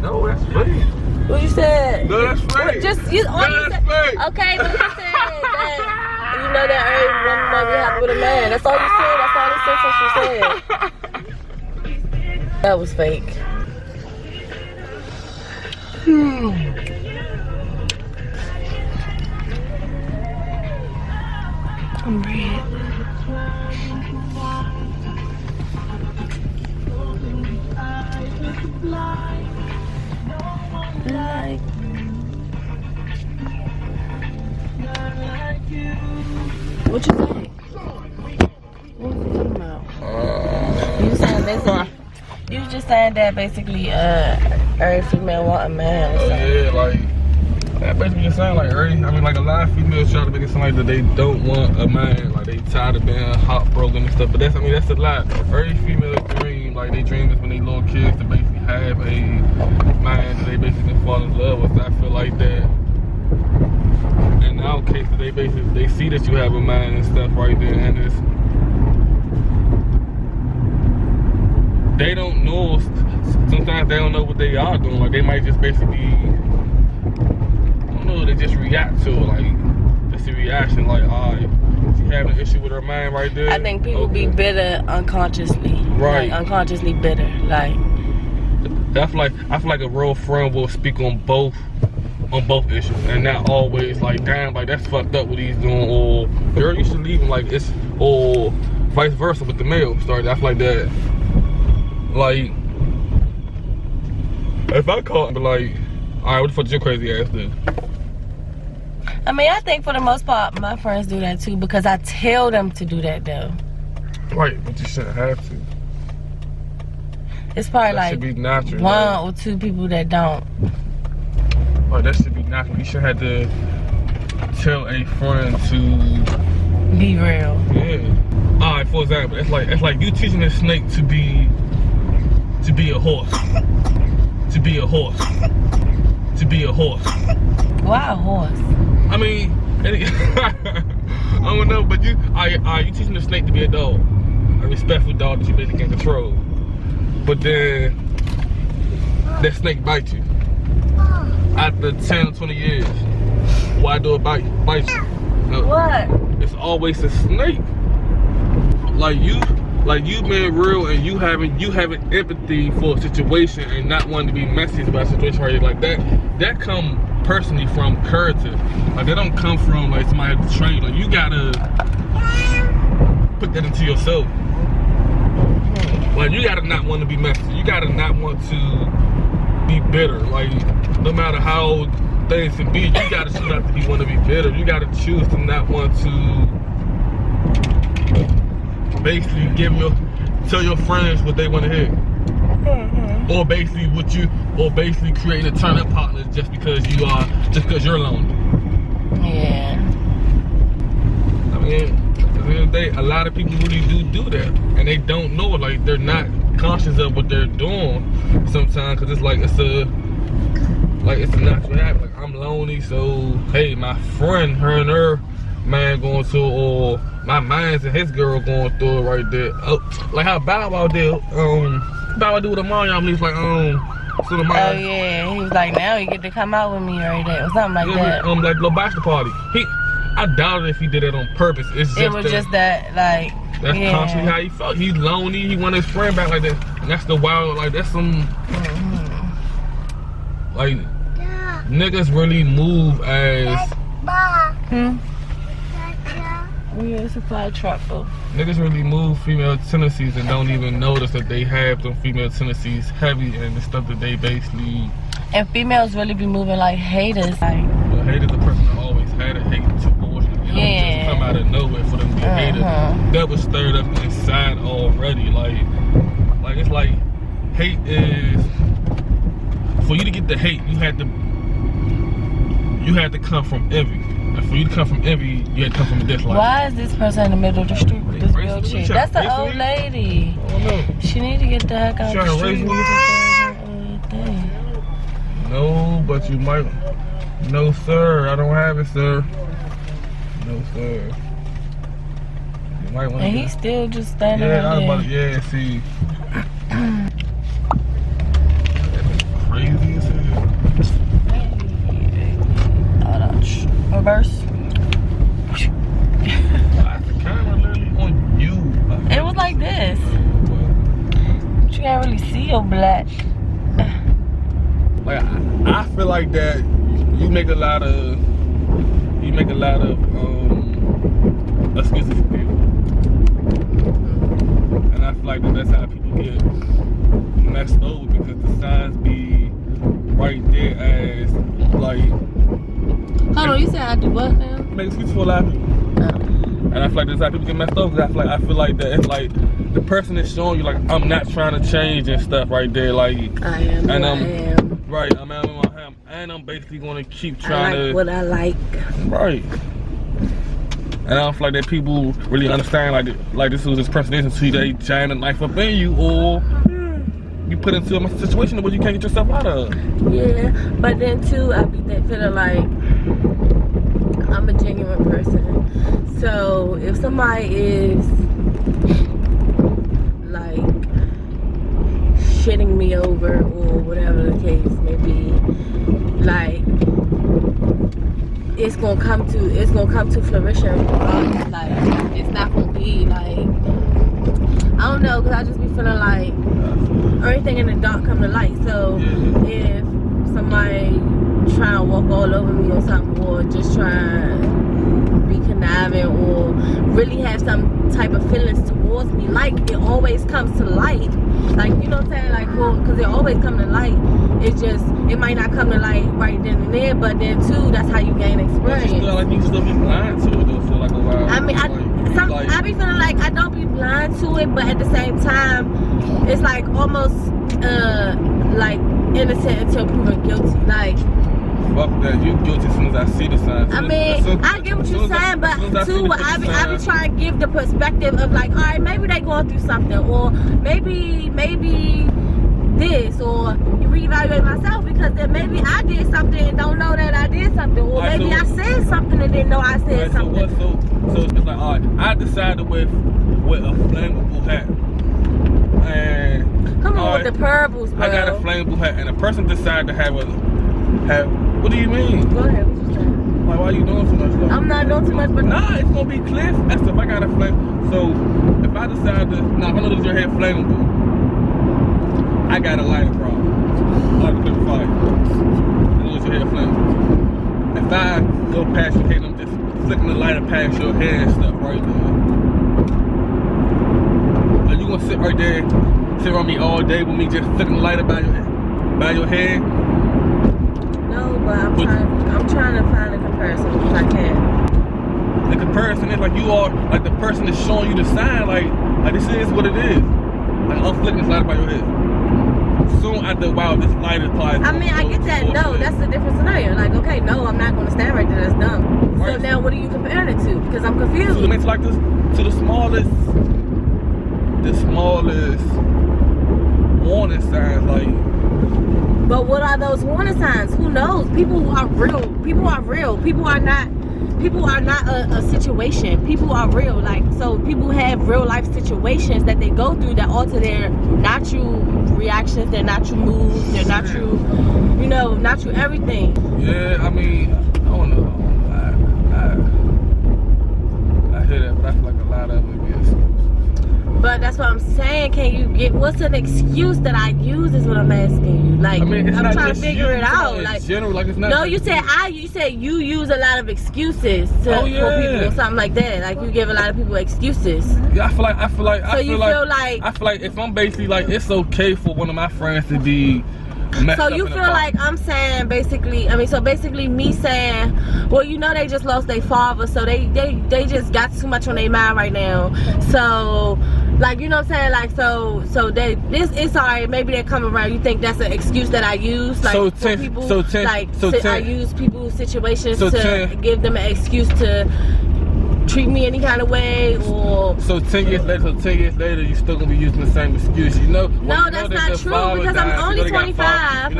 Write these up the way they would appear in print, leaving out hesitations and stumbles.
No, that's fake. What you said? No, that's fake. Just you. No, that's fake. Okay, but you said that you know that every woman might be happy with a man. That's all you said. That's all the sentence you said. That was fake. I'm red. Like what you say? What was you talking about? You saying basically? You was just saying that basically, every female want a man or something. Yeah, like that basically just saying like a lot of females try to make it sound like that they don't want a man, like they tired of being heartbroken and stuff. But that's a lie. Every female dream, like they dream is when they little kids to basically have a man that they basically fall in love with. I feel like that in our case, they see that you have a man and stuff right there, and it's they don't know. Sometimes they don't know what they are doing. Like they might just basically, I don't know. They just react to it. Like it's a reaction. Like, alright, she having an issue with her mind right there. I think people be bitter unconsciously. Right. Like unconsciously bitter. Like I feel like a real friend will speak on both issues, and not always like, damn, like that's fucked up what he's doing, or girl, you should leave him, like it's, or vice versa with the male story. I feel like that. Like, if I call and be like, alright, what the fuck your crazy ass do? I mean, I think for the most part, my friends do that too, because I tell them to do that though. Right, but you shouldn't have to. It's probably that like should be natural, one or two people that don't. Oh, that should be natural. You should have to tell a friend to be real. Yeah. Alright, for example, it's like you teaching a snake to be a horse. To be a horse. To be a horse. Why a horse? I mean, I don't know, but you teaching the snake to be a dog. A respectful dog that you basically can control. But then that snake bites you. After 10 or 20 years, why do it bite you? No. What? It's always a snake. Like you being real and you having empathy for a situation and not wanting to be messy about a situation right like that come personally from character. Like that don't come from like somebody trained. Like you gotta put that into yourself. Like you gotta not want to be messy. You gotta not want to be bitter. Like no matter how things can be, you gotta choose not to want to be bitter. You gotta choose to not want to basically tell your friends what they want to hear. Or basically create a turn-up partner just because you're lonely. Yeah. I mean, at the end of the day, a lot of people really do that, and they don't know. Like they're not conscious of what they're doing sometimes, because it's a natural habit. Like I'm lonely, so hey, my friend, her and her man going through, or my man's and his girl going through it right there. Oh, like how Bow Wow did. Bow Wow do with the mom, y'all. He's like, so the mom. Oh yeah, he was like, now you get to come out with me right there, or something like that. Like little bachelor party. I doubt it if he did it on purpose. It was just that, like. That's constantly how he felt. He's lonely. He wanted his friend back like that. And that's the wild. Like that's some. Like niggas really move as. Yeah, it's a fire truck though. Niggas really move female tendencies and don't even notice that they have them female tendencies heavy and the stuff that they basically. And females really be moving like haters. Like, well, haters a person that always had a hate towards you. Yeah. Just come out of nowhere for them to be a hater. That was stirred up inside already. Like it's like hate is, for you to get the hate, you had to come from envy. And for you to come from envy, you had to come from a dislike. Why is this person in the middle of the street with this wheelchair? That's the old lady. I don't know. She need to get the heck out of the street. No, but you might. No, sir. I don't have it, sir. No, sir. You might want to. And he's still just standing right there. See. Crazy as like I feel like that you make a lot of excuses for people, and I feel like that's how people get messed over, because the signs be right there as like. Hold on, you said I do what now? Make excuses for a lot of people. And I feel like that's how people get messed up, because I feel like that it's like the person is showing you like I'm not trying to change and stuff right there, like I am. and I am. right, I'm and I'm basically gonna keep trying I like what I like. Right. And I don't feel like that people really understand like this was this person until they jam a knife up in you, or you put into a situation where you can't get yourself out of. Yeah, but then too I be feeling like I'm a genuine person. So if somebody is like shitting me over or whatever the case may be, like it's gonna come to fruition. Like it's not gonna be like, I don't know, cause I just be feeling like everything in the dark come to light. So if somebody trying to walk all over me or something, or just trying to be conniving, or really have some type of feelings towards me, like it always comes to light. Like, you know what I'm saying? Like, well, because it always come to light. It's just, it might not come to light right then and there, but then too, that's how you gain experience. But you still be blind to it though for like a while. I mean, I be feeling like I don't be blind to it, but at the same time, it's like almost like innocent until proven guilty. Like, fuck that, you guilty as soon as I see the signs. I mean, I get what you're saying, but too, I be trying to give the perspective of like, all right, maybe they going through something, or maybe this, or reevaluate myself, because then maybe I did something and don't know that I did something, or right, maybe I said something and didn't know I said something. So it's like, all right, I decided with a flammable hat, and come on with the parables, bro. I got a flammable hat, and a person decided to have. What do you mean? Go ahead. What you saying? Like, why are you doing too much? Though? I'm not doing too much, but nah, it's gonna be clear. That's if I got a flame. So if I decide to, now if I know that your hair flammable, I got a lighter problem. Like a clear fire. I know that your hair flammable. If I go past your head, I'm just flicking the lighter past your hair and stuff right there. Are you gonna sit right there, sit on me all day with me just flicking the lighter by your head? No, but I'm trying to find a comparison if I can. The comparison is like you are, like the person that's showing you the sign, like this is what it is. Like I'm flicking this lighter by your head. Soon after a while, this lighter applies. I mean, I get that. No, that's a different scenario. Like, okay, no, I'm not gonna stand right there. That's dumb. Right. So now, what are you comparing it to? Because I'm confused. So it makes like this to the smallest warning signs, like. But what are those warning signs? Who knows? People are real. People are real. People are not a situation. People are real. Like, so people have real life situations that they go through that alter their natural reactions, their natural moves, their natural, natural everything. Yeah, I mean, I don't know. I hear that, but I feel like a lot of it is. But that's what I'm saying. Can you get, what's an excuse that I use is what I'm asking you. Like, I mean, I'm trying to figure it out. Like, general, like it's not. No, you said you use a lot of excuses for people or something like that. Like, you give a lot of people excuses. Yeah, I feel like I feel like if I'm basically like, it's okay for one of my friends to be messed so up you in feel like I'm saying basically, so basically me saying, well, they just lost their father, so they just got too much on their mind right now. So, like, you know what I'm saying? Like, so it's alright, maybe they come around. You think that's an excuse that I use? Like, I use people's situations to give them an excuse to treat me any kind of way, or so 10 years later you still gonna be using the same excuse, No, that's not true, because I'm only 25.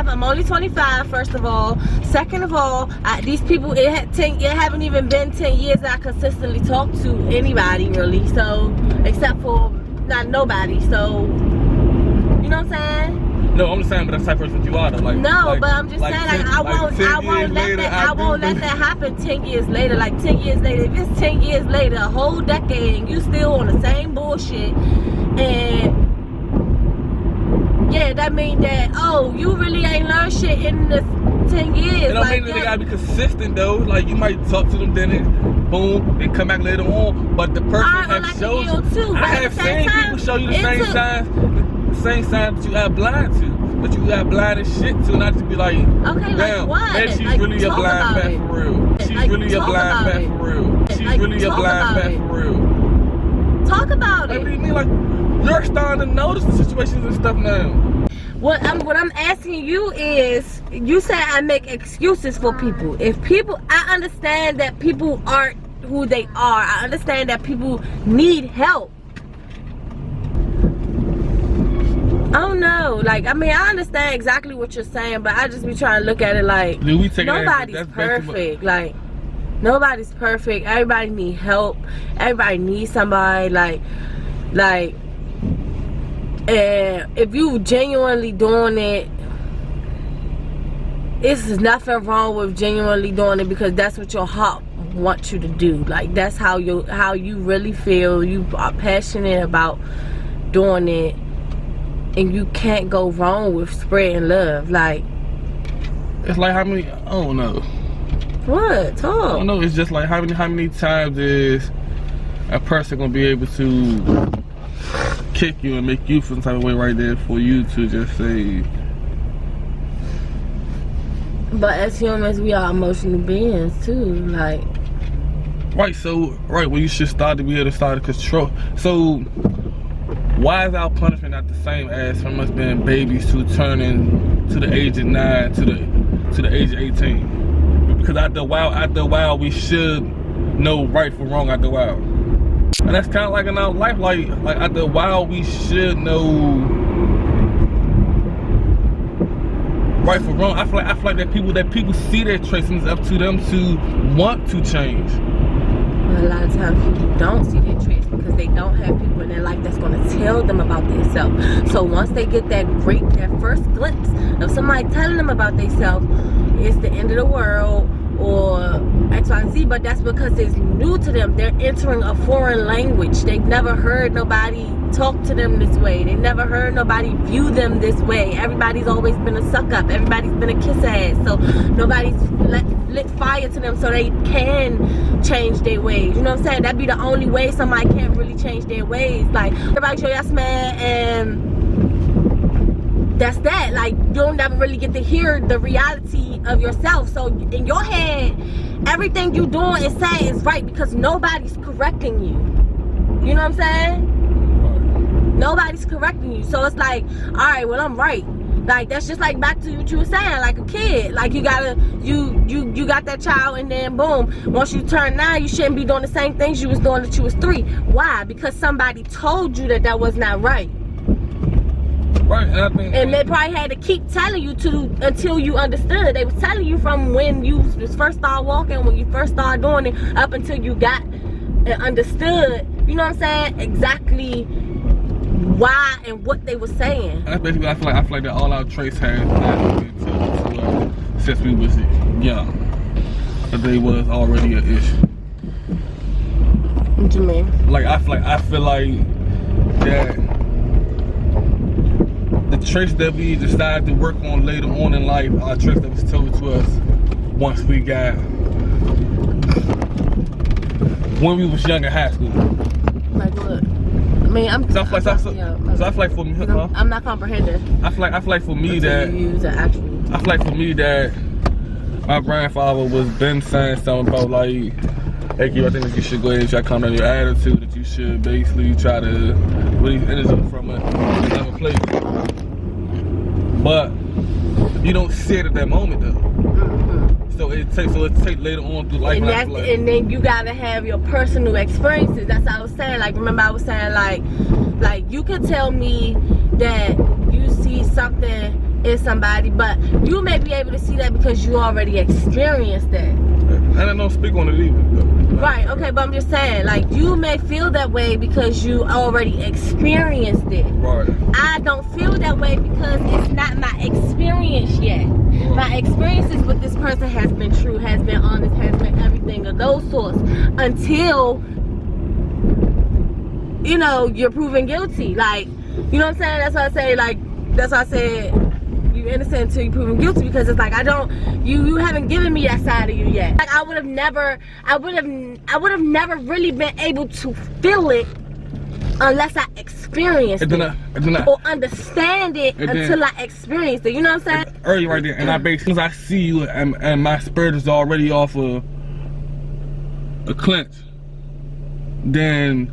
I'm only 25, first of all. Second of all, these people, it haven't even been 10 years that I consistently talk to anybody really, so except for not nobody. So you know what I'm saying? No, I'm just saying, but that's the type of person you are though. Like, but I'm just saying, I won't let that happen 10 years later. Like 10 years later, if it's 10 years later, a whole decade, and you still on the same bullshit, and yeah, that mean that, oh, you really ain't learned shit in the 10 years. It don't mean that they gotta be consistent though. Like you might talk to them, then it, boom, they come back later on. But the person has showed you. Too, I have seen people show you the same signs that you got blind to. But you got blind as shit to, not to be like, okay, damn, like what? maybe she's like, really a blind fat for real. She's like, really a blind fat for real. She's like, really a blind fat for real. Talk about it. What do you mean? Like, you're starting to notice the situations and stuff now. What I'm asking you is, you said I make excuses for people. If people, I understand that people aren't who they are. I understand that people need help. I don't know. Like, I mean, I understand exactly what you're saying, but I just be trying to look at it like, nobody's perfect. Like, nobody's perfect. Everybody need help. Everybody needs somebody. Like, and if you genuinely doing it, it's nothing wrong with genuinely doing it because that's what your heart wants you to do. Like, that's how you really feel. You are passionate about doing it. And you can't go wrong with spreading love. Like, it's like how many, I don't know. What? Talk. I don't know. It's just like how many times is a person gonna be able to kick you and make you feel some type of way right there for you to just say. But as humans, we are emotional beings too. Like. Right. So right when you should start to be able to start to control. So. Why is our punishment not the same as from us being babies to turning to the age of 9 to the age of 18? Because after a while, we should know right from wrong after a while. And that's kind of like in our life, like after a while, we should know right from wrong. I feel like that people see their traits and it's up to them to want to change. A lot of times people don't see their traits because they don't have people in their life that's going to tell them about themselves. So once they get that first glimpse of somebody telling them about themselves, it's the end of the world or X, Y, and Z. But that's because it's new to them. They're entering a foreign language. They've never heard nobody talk to them this way. They never heard nobody view them this way. Everybody's always been a suck up. Everybody's been a kiss ass. So nobody's lit fire to them so they can change their ways. You know what I'm saying? That'd be the only way somebody can't really change their ways. Like, everybody show y'all man, and that's that. Like, you don't never really get to hear the reality of yourself. So in your head, everything you doing and saying is right because nobody's correcting you. You know what I'm saying? Nobody's correcting you. So it's like, all right, well, I'm right. Like, that's just like back to what you were saying, like a kid. Like, you got that child, and then boom, once you turn 9, you shouldn't be doing the same things you was doing that you was 3. Why? Because somebody told you that was not right. Right, and they probably had to keep telling you until you understood. They was telling you from when you first started walking, when you first started doing it, up until you got and understood. You know what I'm saying? Exactly why and what they were saying. That's basically, I feel like that all our traits have been to since we was young. But they was already an issue. What you mean? Like I feel like that the traits that we decided to work on later on in life are traits that was told to us once we got when we was young in high school. Like what? I mean, I feel like for me, I'm not comprehending. I feel like for me that my grandfather was been saying something about like, hey, I think that you should go ahead and try to calm down your attitude. That you should basically try to release energy from another place. But you don't see it at that moment though. So it takes later on through life. And then you gotta have your personal experiences. That's what I was saying. Like, remember I was saying like you can tell me that you see something in somebody, but you may be able to see that because you already experienced that. And I don't speak on it either. Right, okay, but I'm just saying, like, you may feel that way because you already experienced it. Right. I don't feel that way because it's not my experience yet. Right. My experiences with this person has been true, has been honest, has been everything of those sorts until, you know, you're proven guilty. Like, you know what I'm saying? That's why I say, like, that's why I said you innocent until you proven guilty, because it's like you haven't given me that side of you yet. Like I would have never really been able to feel it unless I experienced it or understand it until I experienced it. You know what I'm saying? Early right there, and I basically, as I see you and my spirit is already off of a clench, then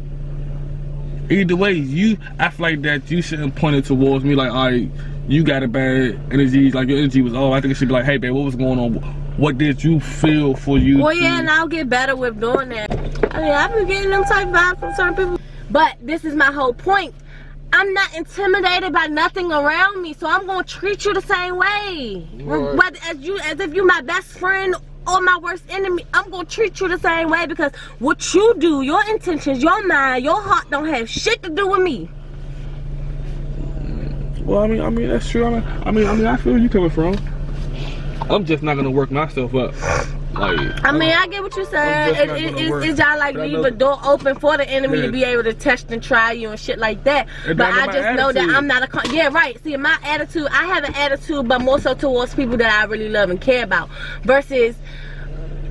either way, I feel like that you shouldn't point it towards me like, alright, you got a bad energy, like your energy was off. I think it should be like, hey babe, what was going on? What did you feel for you? Well, yeah, and I'll get better with doing that. I mean, I've been getting them type vibes from certain people. But this is my whole point. I'm not intimidated by nothing around me, so I'm gonna treat you the same way. Right. Whether as if you my best friend or my worst enemy, I'm gonna treat you the same way, because what you do, your intentions, your mind, your heart don't have shit to do with me. Well, I mean that's true. I mean I feel where you coming from. I'm just not gonna work myself up. Like, I mean, I get what you're saying. It's just like leave a door open for the enemy to be able to test and try you and shit like that. But I just know that I'm not yeah, right. See, my attitude, I have an attitude, but more so towards people that I really love and care about, versus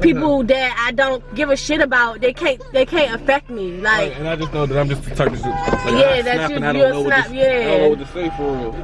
people that I don't give a shit about. They can't affect me. Like, and I just know that I'm just the type of shit. Like, yeah, that you're a snap. Yeah, I don't know what to say for real.